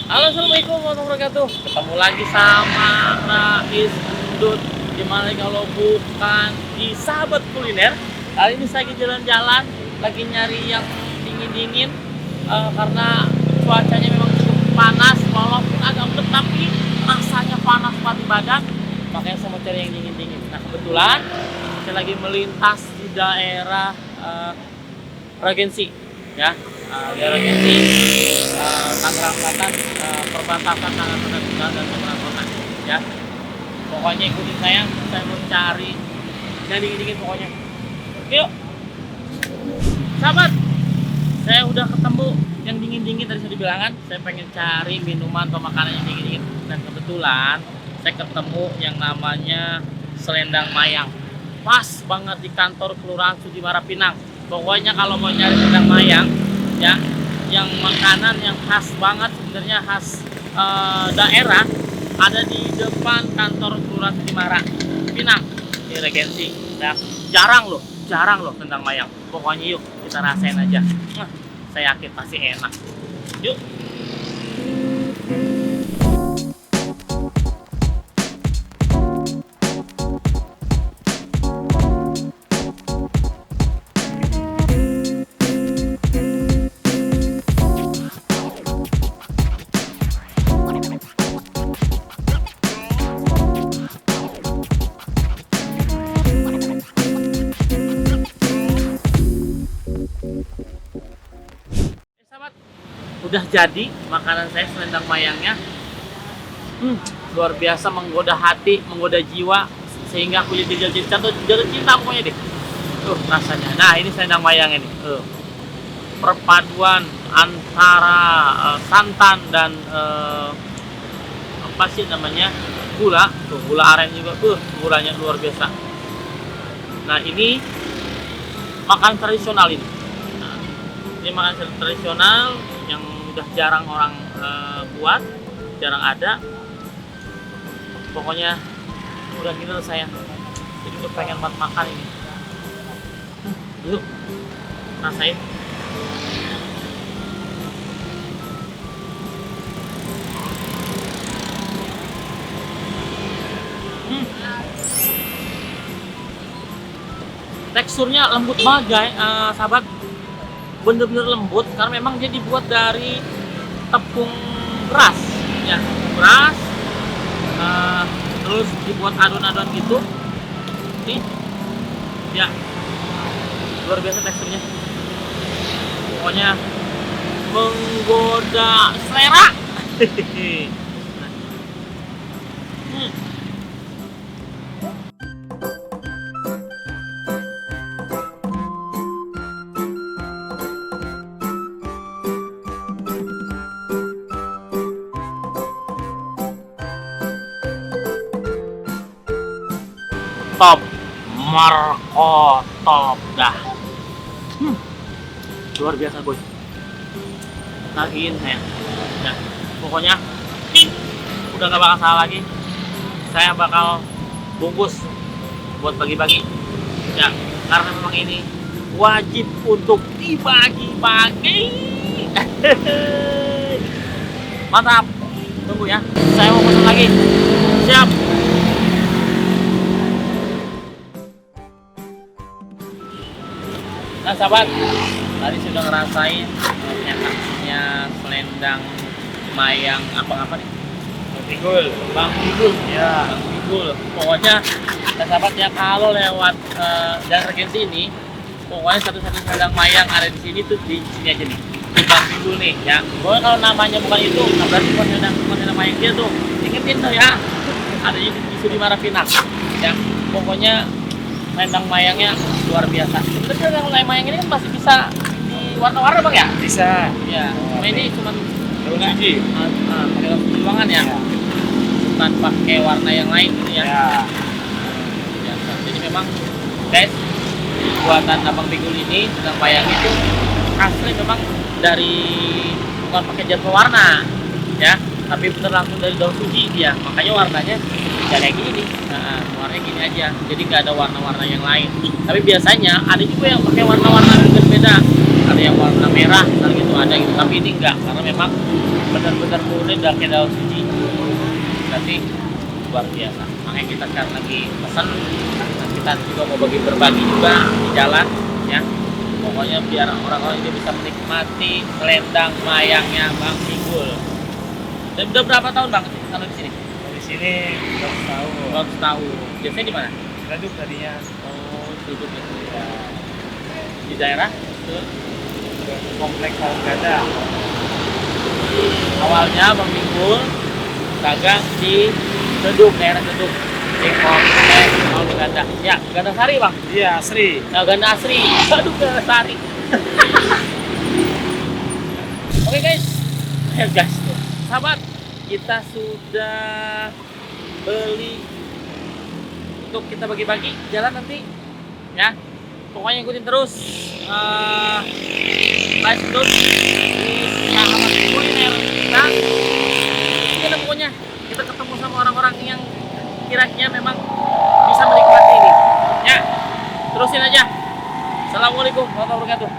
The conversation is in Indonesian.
Halo, assalamualaikum warahmatullahi wabarakatuh. Ketemu lagi sama Rais Endut. Gimana kalau bukan di Sahabat Kuliner? Kali ini saya lagi jalan-jalan, lagi nyari yang dingin-dingin karena cuacanya memang cukup panas, walaupun agak mendung tapi rasanya panas banget di badan. Makanya saya mau cari yang dingin-dingin. Nah kebetulan saya lagi melintas di daerah Regensi, ya. Daerah Regensi, Tangerang Selatan, perbatasan Tangerang Selatan dan Tangerang Kota, ya. Pokoknya ikutin saya mau cari yang dingin-dingin pokoknya. Yuk, sahabat, saya udah ketemu yang dingin-dingin tadi saya dibilang kan, saya pengen cari minuman atau makanan yang dingin-dingin dan kebetulan saya ketemu yang namanya Selendang Mayang. Pas banget di kantor Kelurahan Sudimara Pinang. Pokoknya kalau mau nyari Selendang Mayang, ya, yang makanan yang khas banget sebenarnya khas daerah ada di depan kantor Kelurahan Sudimara Pinang di Regensi. Nah, jarang loh Selendang Mayang. Pokoknya yuk kita rasain aja. Saya yakin pasti enak. Yuk. Sahabat, udah jadi makanan saya Selendang Mayangnya. Luar biasa, menggoda hati, menggoda jiwa, sehingga aku jadi jatuh cinta pokoknya deh. Rasanya. Nah ini Selendang Mayang ini. Perpaduan antara santan dan apa sih namanya, gula. Gula aren juga. Gulanya luar biasa. Nah ini makanan tradisional ini. Ini makanan tradisional yang udah jarang orang buat, jarang ada. Pokoknya udah gitu saya. Jadi gue pengen banget makan ini. Yuk, rasain. Teksturnya lembut banget guys, sahabat. Bener-bener lembut karena memang dia dibuat dari tepung beras, ya, beras, terus dibuat adon-adon gitu. Nih, ya, luar biasa teksturnya. Pokoknya menggoda selera. Top, Marco top dah. Luar biasa boy. Lagiin saya. Ya, pokoknya udah gak bakal salah lagi. Saya bakal bungkus buat bagi-bagi. Ya, karena memang ini wajib untuk dibagi-bagi. Mantap. Tunggu ya. Saya mau pesan lagi. Siap. Nah sahabat, tadi sudah ngerasain enaknya Selendang Mayang apa nih? Bang Pigul. Ya, Bang Pigul. Pokoknya sahabat ya, kalau lewat Jalan Regensi ini, pokoknya satu-satu Selendang Mayang ada di sini tuh di sini aja nih. Di Bang Pigul nih ya. Pokoknya kalau namanya bukan itu, nah berarti bukan Selendang Mayang dia tuh. Ingetin tuh ya. Ada di Sudimara Pinang. Ya, pokoknya Selendang Mayangnya luar biasa. Sebenarnya Selendang Mayang ini kan masih bisa di warna-warna bang ya? Bisa. Ya, cuma ini cuma daun suji. pakai daun suji ruangan ya? Bukan pakai warna yang lain gitu ya? Ya. Biasa. Jadi memang guys, buatan Abang Pigul ini Selendang Mayang itu asli memang dari, bukan pakai cat pewarna ya, tapi bener langsung dari daun suji dia. Makanya warnanya ya kayak gini nih. Nah, warnanya gini aja, jadi nggak ada warna-warna yang lain. Tapi biasanya ada juga yang pakai warna-warna yang berbeda, ada yang warna merah misalnya gitu, ada gitu, tapi ini enggak karena memang benar-benar murni dari daun suci. Berarti luar biasa. Makanya kita sekarang lagi pesan, nah, kita juga mau berbagi juga di jalan ya. Pokoknya biar orang-orang ini bisa menikmati selendang mayangnya Bang Inggul. Dan udah berapa tahun Bang kalau di sini? Di sini baru tahu. Baru tahun. Biasanya di mana? Gaduk tadinya. Oh, duduk ya. Di daerah? Komplek Kaum Gada. Awalnya Bang Inggul dagang di Gedung, daerah Gedung. Di komplek Kaum Gada. Ya, Gada Sari Bang. Iya, Sri. Nah, Ganda Asri. Aduh, Ganda Sari. Oke guys. Ya guys, tuh. Sahabat, kita sudah beli untuk kita bagi-bagi jalan nanti ya. Pokoknya ikutin terus live terus di sahabat kuliner kita. Ini lah pokoknya kita ketemu sama orang-orang yang kira-kira memang bisa menikmati ini ya. Terusin aja. Assalamualaikum warahmatullahi wabarakatuh.